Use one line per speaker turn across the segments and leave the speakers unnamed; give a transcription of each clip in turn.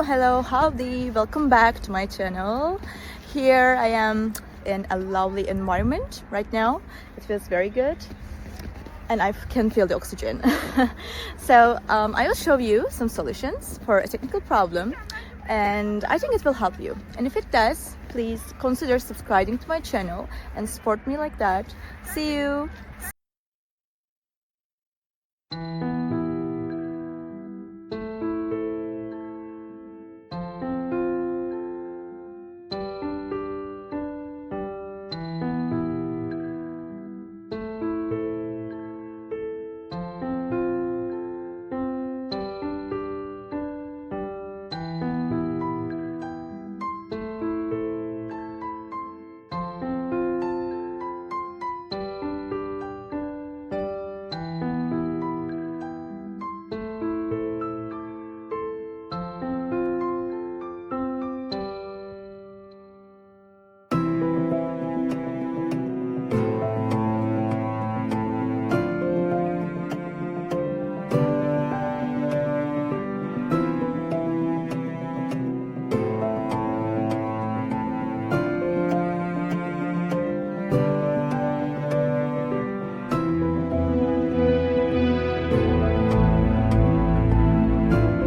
Hello, howdy, welcome back to my channel. Here I am in a lovely environment right now. It feels very good and I can feel the oxygen. So I will show you some solutions for a technical problem and I think it will help you. And if it does, please consider subscribing to my channel and support me like that. See you.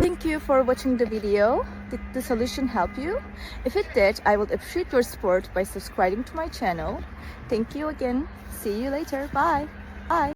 Thank you for watching the video. Did the solution help you? If it did, I would appreciate your support by subscribing to my channel. Thank you again. See you later. Bye. Bye.